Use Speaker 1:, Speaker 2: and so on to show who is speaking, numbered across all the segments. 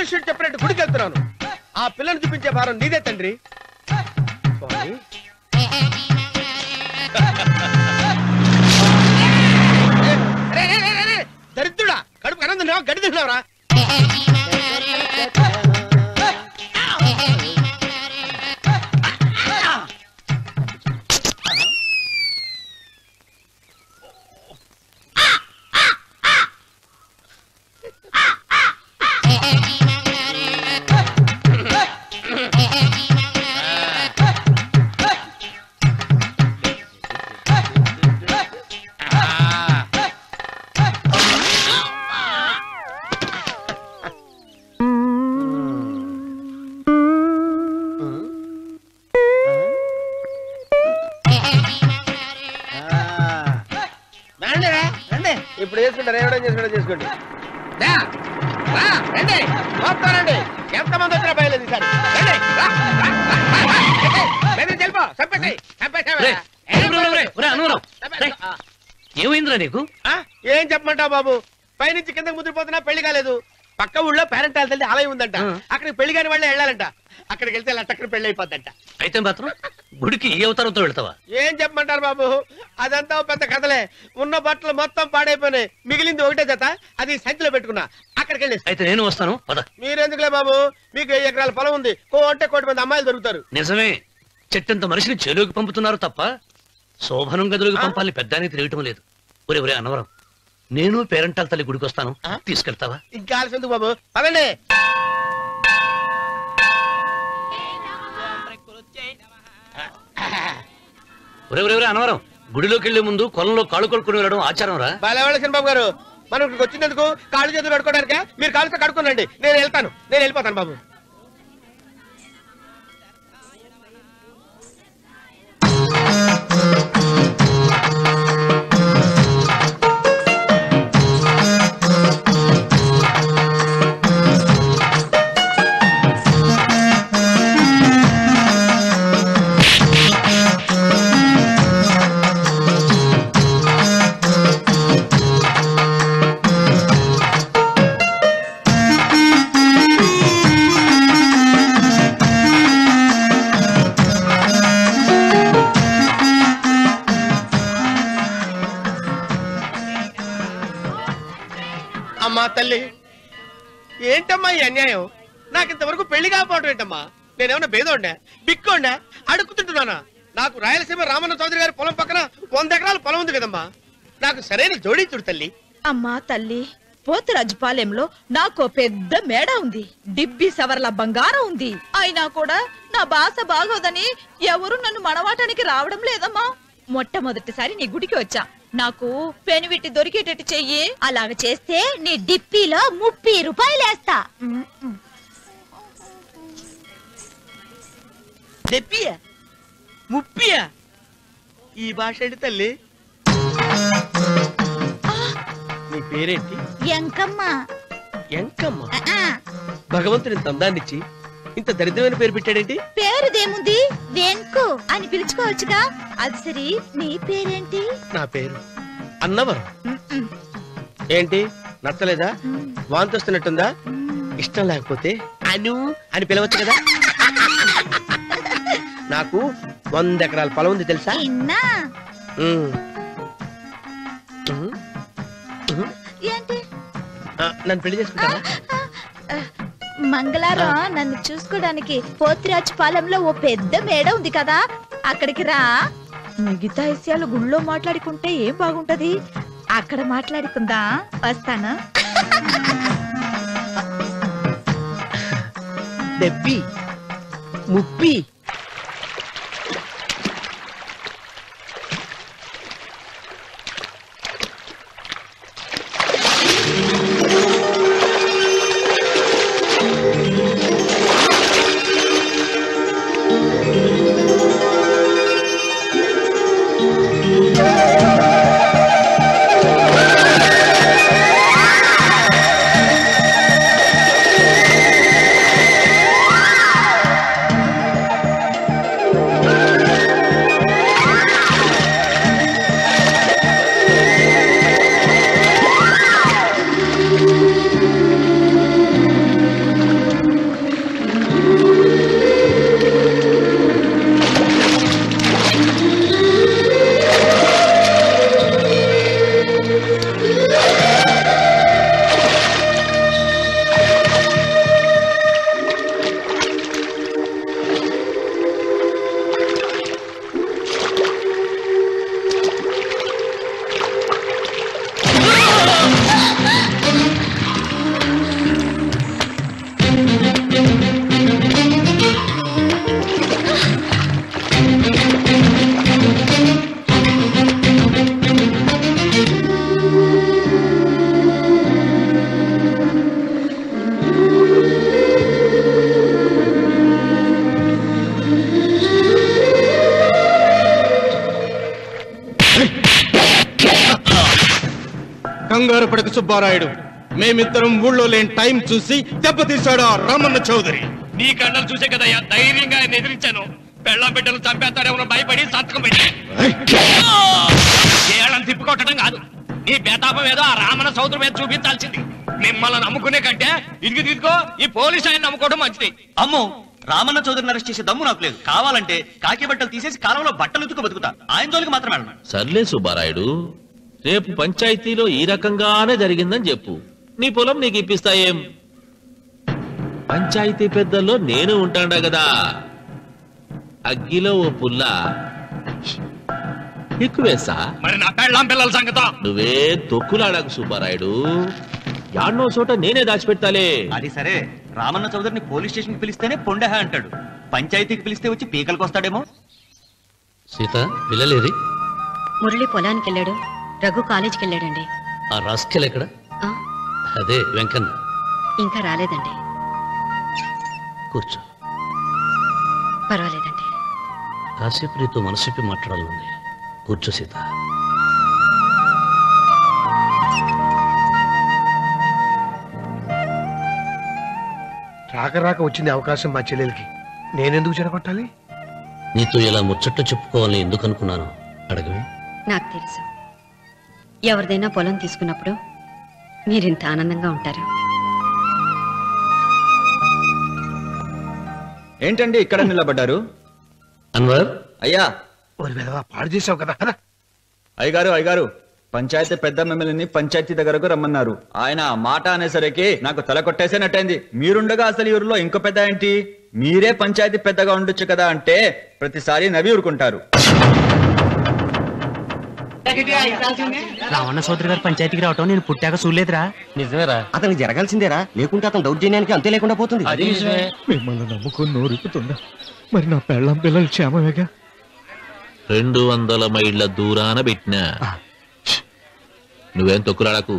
Speaker 1: జ్యోతిష్యుడు చెప్పినట్టు గుడికి వెళ్తున్నాను. ఆ పిల్లని చూపించే భారం నీదే తండ్రి. దరిద్రుడా, కడుపు కనం తిన్నావా, గడి తిన్నావరా? ఇప్పుడు చేసుకుంటారు, ఏమైనా చేసుకుంటా చేసుకోండి. రండి, ఎంతమంది వచ్చినా బయలేదు ఈసారి.
Speaker 2: ఏమైందిరా నీకు?
Speaker 1: ఏం చెప్పమంటావు బాబు, పైనుంచి కిందకి ముద్రపోతున్నా పెళ్లి కాలేదు. పక్క ఊళ్ళో పేరెంట్ తల్లి ఆలయం ఉందంట, అక్కడికి పెళ్లి కాని వాళ్ళే వెళ్ళాలంట. అక్కడికి వెళ్తే లట్టక్కన పెళ్లి అయిపోద్దంట.
Speaker 2: అయితే మాత్రం గుడికి ఏ అవతారంతో వెళ్తావా?
Speaker 1: ఏం చెప్పమంటారు బాబు, అదంతా పెద్ద కథలే. ఉన్న బట్టలు మొత్తం పాడైపోయినాయి, మిగిలింది ఒకటే జత, అది సంచిలో పెట్టుకున్నా. అక్కడికి వెళ్ళి
Speaker 2: అయితే నేను వస్తాను.
Speaker 1: మీరెందుకులే బాబు, మీకు 5 ఎకరాల పొలం ఉంది, అంటే 1 మంది అమ్మాయిలు దొరుకుతారు.
Speaker 2: నిజమే, చెట్టంత మనిషిని చేలోకి పంపుతున్నారు తప్ప శోభనం గదిలోకి పంపాలని పెద్దానికి తెలియటం లేదు. ఒరే అన్నవరం, నేను పేరెంటాల తల్లి గుడికి వస్తాను, తీసుకెళ్తావా?
Speaker 1: ఇంకా ఆలస్యం బాబు, పదండి.
Speaker 2: ఒరే అన్నవరం, గుడిలోకి వెళ్లే ముందు కొలంలో కాళ్ళు కొడుకుని వెళ్ళడం ఆచారం రా.
Speaker 1: బాగా బాబు గారు, మనం ఇక్కడికి వచ్చినందుకు కాళ్ళు చేతులు కడుక్కోవడానికే. మీరు కాళ్ళతో కడుక్కోనండి, నేను వెళ్ళిపోతాను బాబు. అమ్మా తల్లి, ఏంటమ్మా ఈ అన్యాయం? నాకింతవరకు పెళ్లి కాకపోవడం ఏంటమ్మా? నేనేమన్నా బేదోండా, బిక్కోండా, అడుక్కుతుంటున్నానా? నాకు రాయలసీమ రామన్న చౌదరి గారి పొలం పక్కన 100 ఎకరాల పొలం ఉంది కదమ్మా. నాకు సరైన జోడించుడు తల్లి.
Speaker 3: అమ్మా తల్లి, పోతురాజుపాలెంలో నాకు పెద్ద మేడ ఉంది, 70 సవర్ల బంగారం ఉంది. అయినా కూడా నా భాష బాగోదని ఎవరు నన్ను మనవాటానికి రావడం లేదమ్మా. మొట్టమొదటిసారి నీ గుడికి వచ్చా, నాకు పెనువిట్టి దొరికేటట్టు చెయ్యి. అలాగ చేస్తే నీ డిప్పీలో 30 రూపాయలు వేస్తా.
Speaker 1: డెప్పియా 30? ఈ భాష ఏంటి తల్లి? నీ పేరేంటి?
Speaker 3: ఎంకమ్మ.
Speaker 1: ఎంకమ్మ? భగవంతుని తందాన్నిచ్చి ఇంత దరిద్రమైన పేరు పెట్టాడేంటి?
Speaker 3: పేరుదేముంది, వెంకు అని పిలుచుకోవచ్చుగా. అది సరి, నీ పేరేంటి?
Speaker 1: నా పేరు అన్నవరం. ఏంటి నచ్చలేదా? వాంతి వస్తున్నట్టుందా? ఇష్టం లేకపోతే అను అని పిలవచ్చు కదా. నాకు 100 ఎకరాల పొలం ఉంది తెలుసా?
Speaker 3: ఏంటి?
Speaker 1: నన్ను పెళ్లి చేసుకుంటావా?
Speaker 3: మంగళవారం నన్ను చూసుకోవడానికి పోతిరాజుపాలెంలో ఓ పెద్ద మేడ ఉంది కదా, అక్కడికి రా. మిగతా విషయాలు గుళ్ళో మాట్లాడుకుంటే ఏం బాగుంటది, అక్కడ మాట్లాడుకుందా. వస్తాను.
Speaker 1: డెబ్బి 30.
Speaker 4: కంగారు పడక సుబ్బారాయుడు. మేమిద్దరం ఊళ్ళో లేని టైం చూసి దెబ్బతీశాడు ఆ రామన్న చౌదరి.
Speaker 2: నీ కళ్ళలు చూసే కదయ్యా ధైర్యంగా ఆయన ఎదిరించాను. పెళ్ళం బిడ్డలు చంపేస్తాడేమో భయపడి సంతకం పెట్టి ఏళ్ళని తిప్పుకొట్టడం కాదు, నీ బేతాపం ఏదో ఆ రామన్న సోదరు మీద చూపించాల్సింది. మిమ్మల్ని నమ్ముకునే కంటే ఇదిగో ఈ పోలీసు ఆయన నమ్ముకోవడం మంచిది.
Speaker 5: అమ్మో, రామన్న చౌదరిని అరెస్ట్ చేసే దమ్ము నాకు లేదు. కావాలంటే కాకి బట్టలు తీసేసి కాలంలో బట్టలు ఉతుకు బతుకుతా. ఆయన జోలికి మాత్రం వెళ్ళను.
Speaker 6: సర్లే సుబ్బారాయుడు, రేపు పంచాయతీలో ఈ రకంగానే జరిగిందని చెప్పు, నీ పొలం నీకు ఇప్పిస్తాయేం? పంచాయతీ పెద్దల్లో నేను ఉంటాడా కదా, అగ్గిలో ఓ పుల్ల ఎక్కువేసా.
Speaker 2: మరి నా పెళ్ళం పిల్లల సంగతం
Speaker 6: నువ్వే తొక్కులాడకు సుబ్బారాయుడు, యాడ్నో చోట నేనే దాచిపెడతాలే.
Speaker 5: అది సరే, రామన్న చౌదరిని పోలీస్ స్టేషన్ కి పిలిస్తేనే పొండహ అంటాడు. పంచాయతీకి పిలిస్తే వచ్చి పీకలకు వస్తాడేమో.
Speaker 2: సీత పిల్లలేరి
Speaker 7: మురళి పొలానికి వెళ్ళాడు, రఘు కాలేజీకి వెళ్ళాడండి.
Speaker 2: ఆ రాస్కెల్ ఎక్కడ?
Speaker 7: ఆ,
Speaker 2: అదే వెంకన్న.
Speaker 7: ఇంకా రాలేదండి.
Speaker 2: కూర్చో,
Speaker 7: పర్వాలేదండి.
Speaker 2: కాసేపు నీతో మనసిప్పి మాట్లాడాలండి. కూర్చో సీత.
Speaker 1: రాక రాక వచ్చింది అవకాశం మా చెల్లెలకి, నేనెందుకు చెడగొట్టాలి?
Speaker 2: నీతో ఇలా ముచ్చట్లు చెప్పుకోవాలని ఎందుకు అనుకున్నాను అడగవే.
Speaker 7: నాకు తెలుసు, ఎవరిదైనా పొలం తీసుకున్నప్పుడు మీరింత ఆనందంగా ఉంటారు.
Speaker 8: ఏంటండి ఇక్కడ నిలబడ్డారు?
Speaker 2: అన్వర్,
Speaker 8: అయ్యా,
Speaker 1: పాడు చేసావు కదా.
Speaker 8: అయ్యగారు, పంచాయతీ పెద్ద మిమ్మల్ని పంచాయతీ దగ్గరకు రమ్మన్నారు. ఆయన ఆ మాట అనేసరికి నాకు తల కొట్టేసేనట్టయింది. మీరుండగా అసలు ఈ ఊరిలో ఇంకో పెద్ద ఏంటి? మీరే పంచాయతీ పెద్దగా ఉండొచ్చు కదా అంటే ప్రతిసారి నవ్వి ఊరుకుంటారు.
Speaker 9: రావణ సోదరి గారు పంచాయతీకి రావటం నేను పుట్టాక చూడలేదురా.
Speaker 5: నిజమేరా, అతనికి జరగాల్సిందేరా, లేకుంటే అతను దౌర్జన్యానికి అంతే లేకుండా పోతుంది.
Speaker 4: మిమ్మల్ని నమ్ముకుని నోరుకుతుందా? మరి నా పెళ్ళం పిల్లలు క్షేమమేగా?
Speaker 6: 200 మైళ్ళ దూరాన పెట్టినా. నువ్వేం తొక్కులాడకు.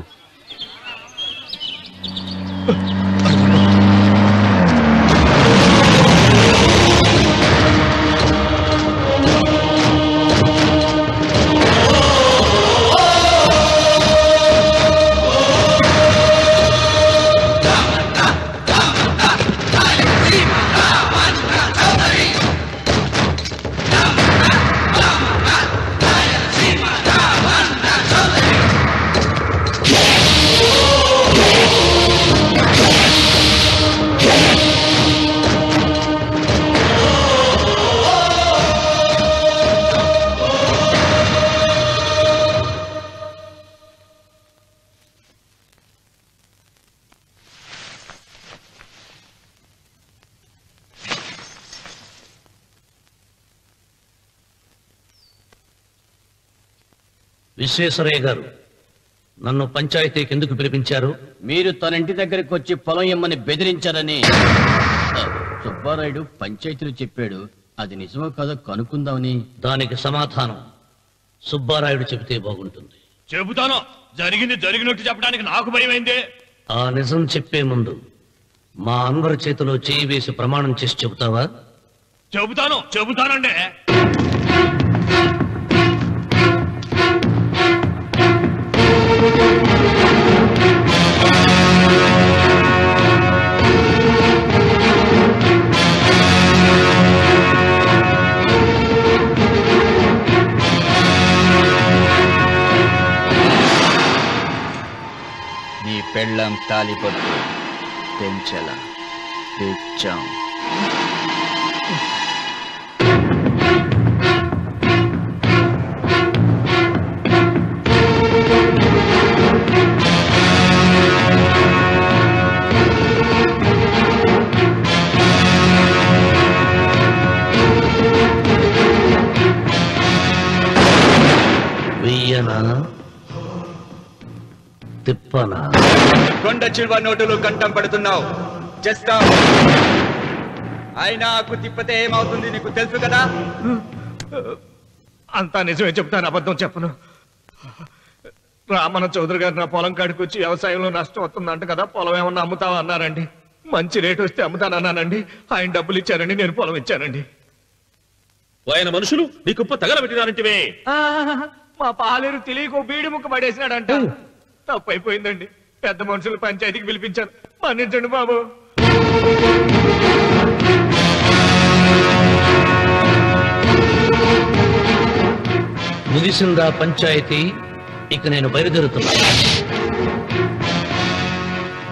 Speaker 2: విశ్వేశ్వరయ్య గారు, నన్ను పంచాయతీకి ఎందుకు పిలిపించారు?
Speaker 10: మీరు తన ఇంటి దగ్గరికి వచ్చి పొలం ఇమ్మని బెదిరించారని సుబ్బారాయుడు పంచాయతీలో చెప్పాడు. అది నిజమో కాదో కనుక్కుందామని.
Speaker 2: దానికి సమాధానం సుబ్బారాయుడు చెబితే బాగుంటుంది. చెబుతాను, జరిగింది జరిగినట్టు చెప్పడానికి నాకు భయమైందే. ఆ నిజం చెప్పే ముందు మా అన్వర్ చేతిలో చేయి వేసి ప్రమాణం చేసి చెబుతావా? చెబుతానండి.
Speaker 8: నీ పెళ్ళం తాలిపట్టు పెంచల తెచ్చాం.
Speaker 2: వెయ్యనా తిప్పనా?
Speaker 8: కొండ చిల్వ నోటులు కంఠం పడుతున్నావు. చేస్తాం. అయినా తిప్పతే ఏమవుతుంది నీకు తెలుసు కదా.
Speaker 4: అంతా నిజమే చెప్తాను, అబద్ధం చెప్పను. రామన్న చౌదరి గారు నా పొలం కాడికి వచ్చి వ్యవసాయంలో నష్టం వస్తుందంట కదా, పొలం ఏమన్నా అమ్ముతావా అన్నారండి. మంచి రేటు వస్తే అమ్ముతానన్నానండి. ఆయన డబ్బులు ఇచ్చారండి, నేను పొలం ఇచ్చానండి.
Speaker 6: ఆయన మనుషులు నీ కుప్ప తగలబెట్టినారంటివే.
Speaker 4: మా పాలేరు తెలియకో బీడి ముక్క పడేసినాడంట. తప్పైపోయిందండి. పెద్ద మనుషులు పంచాయతీకి పిలిపించాను, మన్నించండి బాబు.
Speaker 2: ముగిసిందా పంచాయతీ? ఇక నేను బయలుదేరుతున్నా.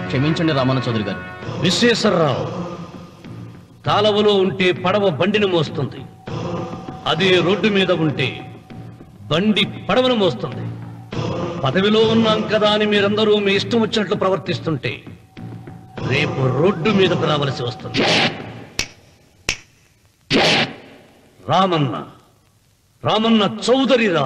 Speaker 10: క్షమించండి రామన్న చౌదరి గారు.
Speaker 2: విశ్వేశ్వరరావు, కాలవలో ఉంటే పడవ బండిని మోస్తుంది, అదే రోడ్డు మీద ఉంటే బండి పడవను మోస్తుంది. పదవిలో ఉన్నాం కదా అని మీరందరూ మీ ఇష్టం వచ్చినట్లు ప్రవర్తిస్తుంటే రేపు రోడ్డు మీదకు రావలసి వస్తుంది. రామన్న చౌదరిరా.